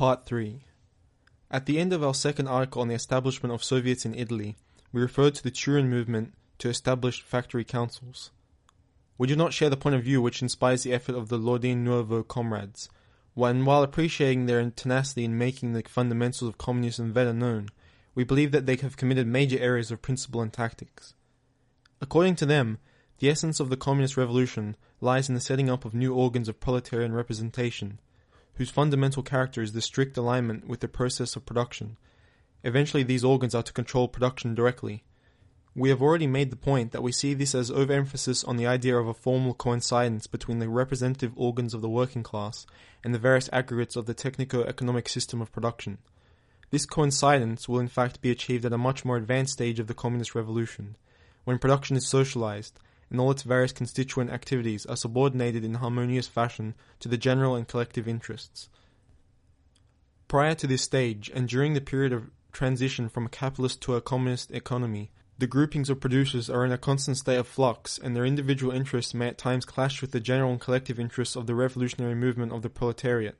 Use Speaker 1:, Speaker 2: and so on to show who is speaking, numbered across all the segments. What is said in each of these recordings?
Speaker 1: Part 3. At the end of our second article on the establishment of Soviets in Italy, we referred to the Turin movement to establish factory councils. We do not share the point of view which inspires the effort of the L'Ordine Nouveau comrades, while appreciating their tenacity in making the fundamentals of communism better known, we believe that they have committed major errors of principle and tactics. According to them, the essence of the communist revolution lies in the setting up of new organs of proletarian representation, whose fundamental character is the strict alignment with the process of production. Eventually these organs are to control production directly. We have already made the point that we see this as overemphasis on the idea of a formal coincidence between the representative organs of the working class and the various aggregates of the technico-economic system of production. This coincidence will in fact be achieved at a much more advanced stage of the communist revolution, when production is socialized and all its various constituent activities are subordinated in harmonious fashion to the general and collective interests. Prior to this stage, and during the period of transition from a capitalist to a communist economy, the groupings of producers are in a constant state of flux, and their individual interests may at times clash with the general and collective interests of the revolutionary movement of the proletariat.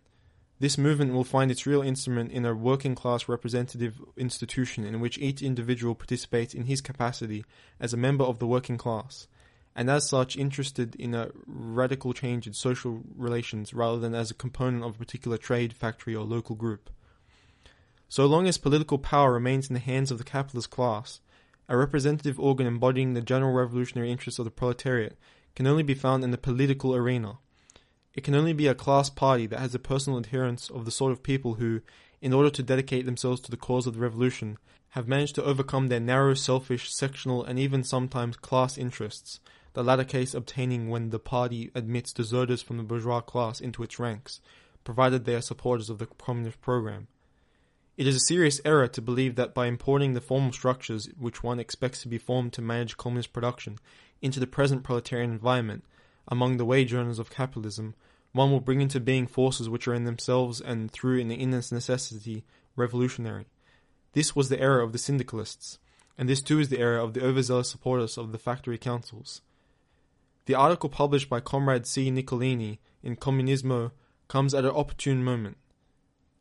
Speaker 1: This movement will find its real instrument in a working-class representative institution in which each individual participates in his capacity as a member of the working class, and as such interested in a radical change in social relations rather than as a component of a particular trade, factory, or local group. So long as political power remains in the hands of the capitalist class, a representative organ embodying the general revolutionary interests of the proletariat can only be found in the political arena. It can only be a class party that has the personal adherence of the sort of people who, in order to dedicate themselves to the cause of the revolution, have managed to overcome their narrow, selfish, sectional, and even sometimes class interests, the latter case obtaining when the party admits deserters from the bourgeois class into its ranks, provided they are supporters of the communist program. It is a serious error to believe that by importing the formal structures which one expects to be formed to manage communist production into the present proletarian environment, among the wage earners of capitalism, one will bring into being forces which are in themselves and through an inner necessity revolutionary. This was the error of the syndicalists, and this too is the error of the overzealous supporters of the factory councils. The article published by Comrade C. Nicolini in Comunismo comes at an opportune moment.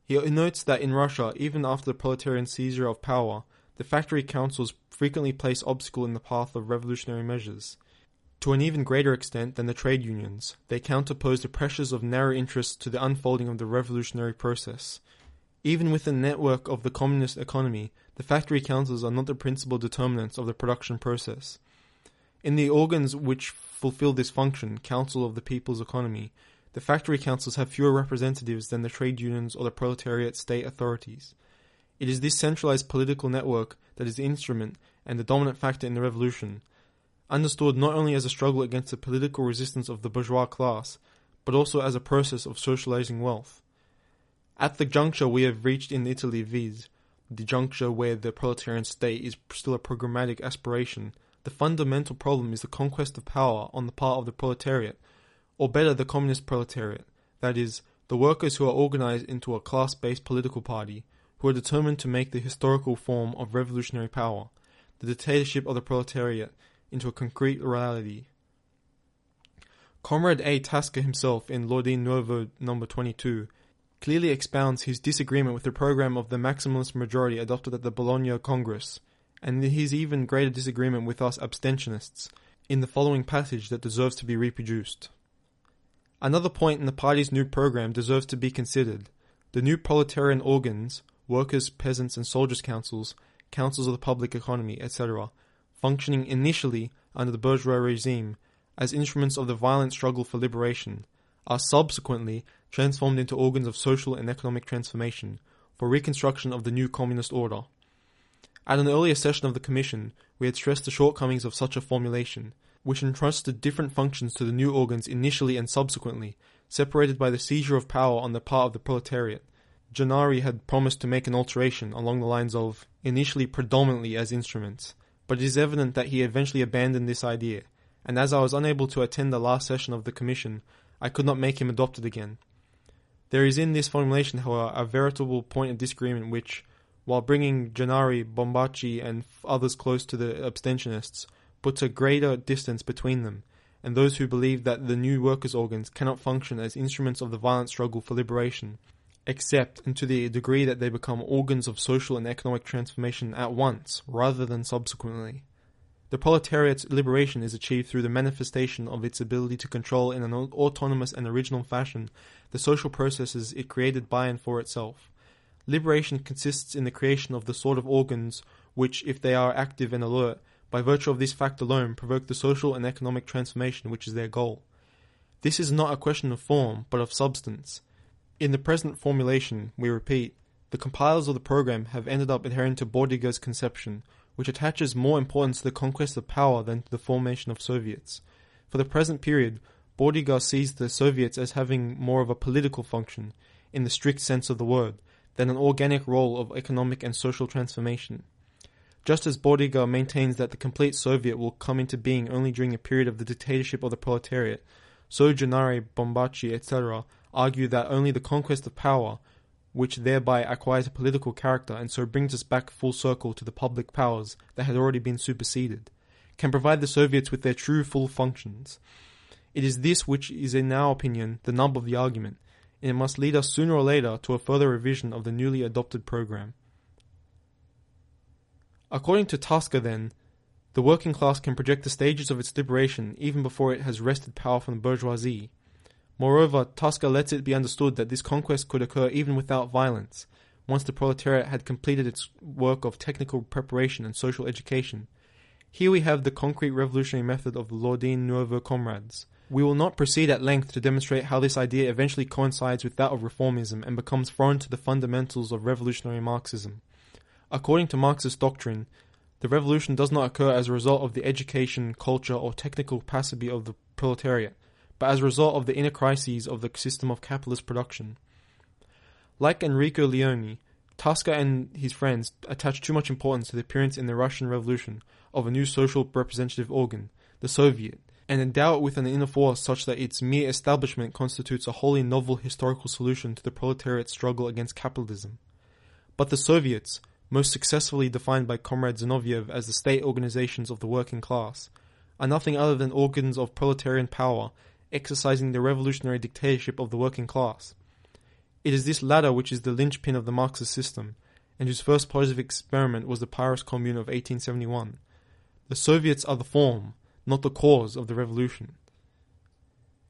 Speaker 1: He notes that in Russia, even after the proletarian seizure of power, the factory councils frequently place obstacles in the path of revolutionary measures. To an even greater extent than the trade unions, they counterpose the pressures of narrow interests to the unfolding of the revolutionary process. Even within the network of the communist economy, the factory councils are not the principal determinants of the production process. In the organs which fulfill this function, Council of the People's Economy, the factory councils have fewer representatives than the trade unions or the proletariat state authorities. It is this centralized political network that is the instrument and the dominant factor in the revolution, understood not only as a struggle against the political resistance of the bourgeois class, but also as a process of socializing wealth. At the juncture we have reached in Italy, viz., the juncture where the proletarian state is still a programmatic aspiration, the fundamental problem is the conquest of power on the part of the proletariat, or better, the communist proletariat, that is, the workers who are organized into a class-based political party, who are determined to make the historical form of revolutionary power, the dictatorship of the proletariat, into a concrete reality. Comrade A. Tasker himself in L'Ordine Nouveau No. 22 clearly expounds his disagreement with the program of the maximalist majority adopted at the Bologna Congress, and his even greater disagreement with us abstentionists, in the following passage that deserves to be reproduced. Another point in the party's new program deserves to be considered. The new proletarian organs, workers', peasants' and soldiers' councils, councils of the public economy, etc., functioning initially under the bourgeois regime as instruments of the violent struggle for liberation, are subsequently transformed into organs of social and economic transformation for reconstruction of the new communist order. At an earlier session of the Commission, we had stressed the shortcomings of such a formulation, which entrusted different functions to the new organs initially and subsequently, separated by the seizure of power on the part of the proletariat. Gennari had promised to make an alteration along the lines of initially predominantly as instruments, but it is evident that he eventually abandoned this idea, and as I was unable to attend the last session of the Commission, I could not make him adopt it again. There is in this formulation, however, a veritable point of disagreement which, while bringing Gennari, Bombacci, and others close to the abstentionists, puts a greater distance between them, and those who believe that the new workers' organs cannot function as instruments of the violent struggle for liberation, except and to the degree that they become organs of social and economic transformation at once, rather than subsequently. The proletariat's liberation is achieved through the manifestation of its ability to control in an autonomous and original fashion the social processes it created by and for itself. Liberation consists in the creation of the sort of organs which, if they are active and alert, by virtue of this fact alone, provoke the social and economic transformation which is their goal. This is not a question of form, but of substance. In the present formulation, we repeat, the compilers of the program have ended up adhering to Bordiga's conception, which attaches more importance to the conquest of power than to the formation of Soviets. For the present period, Bordiga sees the Soviets as having more of a political function, in the strict sense of the word, than an organic role of economic and social transformation. Just as Bordiga maintains that the complete Soviet will come into being only during a period of the dictatorship of the proletariat, so Gennari, Bombaci, etc. argue that only the conquest of power, which thereby acquires a political character and so brings us back full circle to the public powers that had already been superseded, can provide the Soviets with their true full functions. It is this which is, in our opinion, the nub of the argument, and it must lead us sooner or later to a further revision of the newly adopted program. According to Tosca, then, the working class can project the stages of its liberation even before it has wrested power from the bourgeoisie. Moreover, Tosca lets it be understood that this conquest could occur even without violence, once the proletariat had completed its work of technical preparation and social education. Here we have the concrete revolutionary method of the L'Ordine Nouveau comrades. We will not proceed at length to demonstrate how this idea eventually coincides with that of reformism and becomes foreign to the fundamentals of revolutionary Marxism. According to Marxist doctrine, the revolution does not occur as a result of the education, culture, or technical capacity of the proletariat, but as a result of the inner crises of the system of capitalist production. Like Enrico Leone, Tosca and his friends attach too much importance to the appearance in the Russian Revolution of a new social representative organ, the Soviet, and endow it with an inner force such that its mere establishment constitutes a wholly novel historical solution to the proletariat's struggle against capitalism. But the Soviets, most successfully defined by Comrade Zinoviev as the state organizations of the working class, are nothing other than organs of proletarian power exercising the revolutionary dictatorship of the working class. It is this latter which is the linchpin of the Marxist system, and whose first positive experiment was the Paris Commune of 1871. The Soviets are the form, not the cause of the revolution.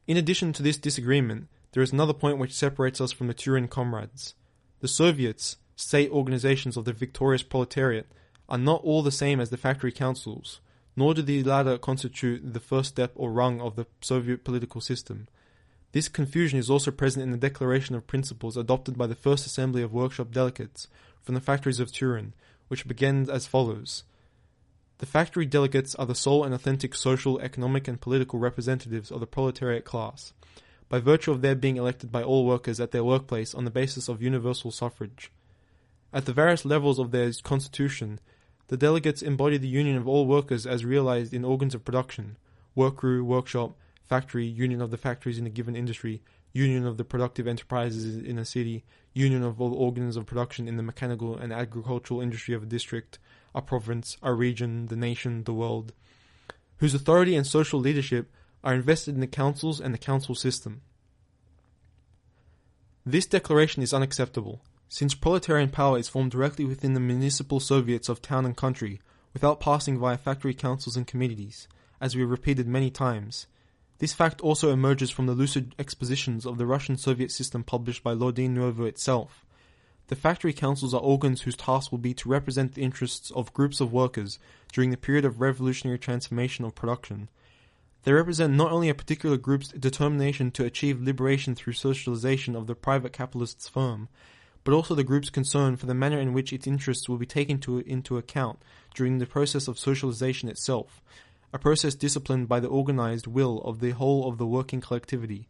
Speaker 1: In addition to this disagreement, there is another point which separates us from the Turin comrades. The Soviets, state organizations of the victorious proletariat, are not all the same as the factory councils, nor do the latter constitute the first step or rung of the Soviet political system. This confusion is also present in the declaration of principles adopted by the first assembly of workshop delegates from the factories of Turin, which begins as follows. The factory delegates are the sole and authentic social, economic and political representatives of the proletariat class, by virtue of their being elected by all workers at their workplace on the basis of universal suffrage. At the various levels of their constitution, the delegates embody the union of all workers as realized in organs of production, work crew, workshop, factory, union of the factories in a given industry, union of the productive enterprises in a city, union of all organs of production in the mechanical and agricultural industry of a district, a province, a region, the nation, the world, whose authority and social leadership are invested in the councils and the council system. This declaration is unacceptable, since proletarian power is formed directly within the municipal soviets of town and country, without passing via factory councils and committees, as we have repeated many times. This fact also emerges from the lucid expositions of the Russian Soviet system published by L'Ordine Nouveau itself. The factory councils are organs whose task will be to represent the interests of groups of workers during the period of revolutionary transformation of production. They represent not only a particular group's determination to achieve liberation through socialization of the private capitalist's firm, but also the group's concern for the manner in which its interests will be taken into account during the process of socialization itself, a process disciplined by the organized will of the whole of the working collectivity.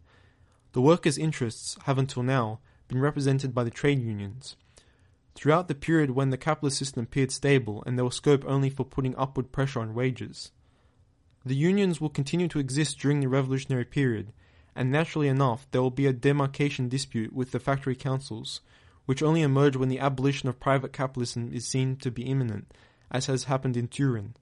Speaker 1: The workers' interests have until now been represented by the trade unions. Throughout the period when the capitalist system appeared stable and there was scope only for putting upward pressure on wages, the unions will continue to exist during the revolutionary period, and naturally enough there will be a demarcation dispute with the factory councils, which only emerge when the abolition of private capitalism is seen to be imminent, as has happened in Turin.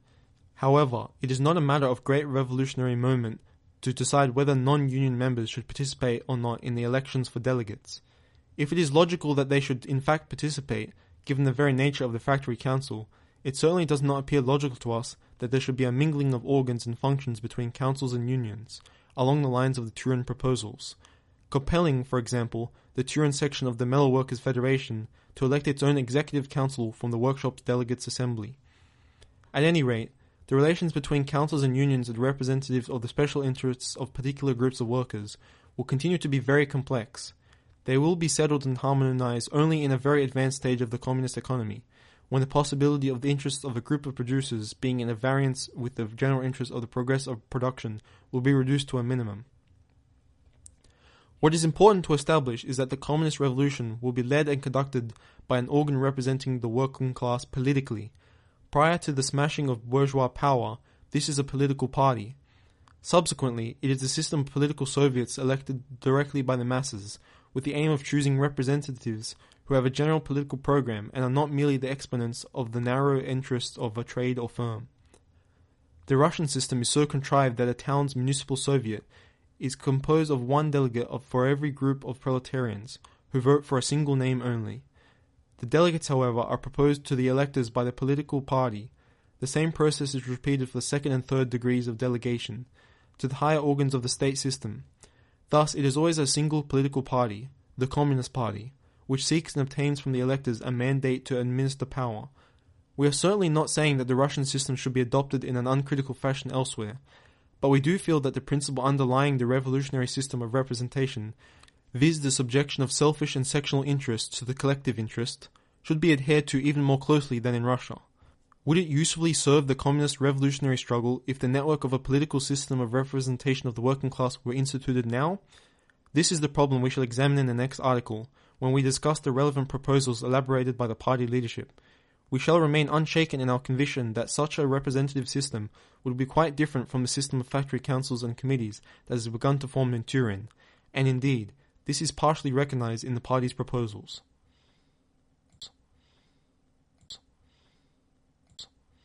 Speaker 1: However, it is not a matter of great revolutionary moment to decide whether non-union members should participate or not in the elections for delegates. If it is logical that they should in fact participate, given the very nature of the factory council, it certainly does not appear logical to us that there should be a mingling of organs and functions between councils and unions, along the lines of the Turin proposals, compelling, for example, the Turin section of the Metal Workers' Federation to elect its own executive council from the workshop's delegates' assembly. At any rate, the relations between councils and unions and representatives of the special interests of particular groups of workers will continue to be very complex. They will be settled and harmonized only in a very advanced stage of the communist economy, when the possibility of the interests of a group of producers being in a variance with the general interest of the progress of production will be reduced to a minimum. What is important to establish is that the communist revolution will be led and conducted by an organ representing the working class politically. Prior to the smashing of bourgeois power, this is a political party. Subsequently, it is a system of political Soviets elected directly by the masses, with the aim of choosing representatives who have a general political program and are not merely the exponents of the narrow interests of a trade or firm. The Russian system is so contrived that a town's municipal Soviet is composed of one delegate for every group of proletarians, who vote for a single name only. The delegates, however, are proposed to the electors by the political party. The same process is repeated for the second and third degrees of delegation, to the higher organs of the state system. Thus, it is always a single political party, the Communist Party, which seeks and obtains from the electors a mandate to administer power. We are certainly not saying that the Russian system should be adopted in an uncritical fashion elsewhere, but we do feel that the principle underlying the revolutionary system of representation, viz. The subjection of selfish and sectional interests to the collective interest, should be adhered to even more closely than in Russia. Would it usefully serve the communist revolutionary struggle if the network of a political system of representation of the working class were instituted now? This is the problem we shall examine in the next article, when we discuss the relevant proposals elaborated by the party leadership. We shall remain unshaken in our conviction that such a representative system would be quite different from the system of factory councils and committees that has begun to form in Turin, and indeed, this is partially recognized in the party's proposals.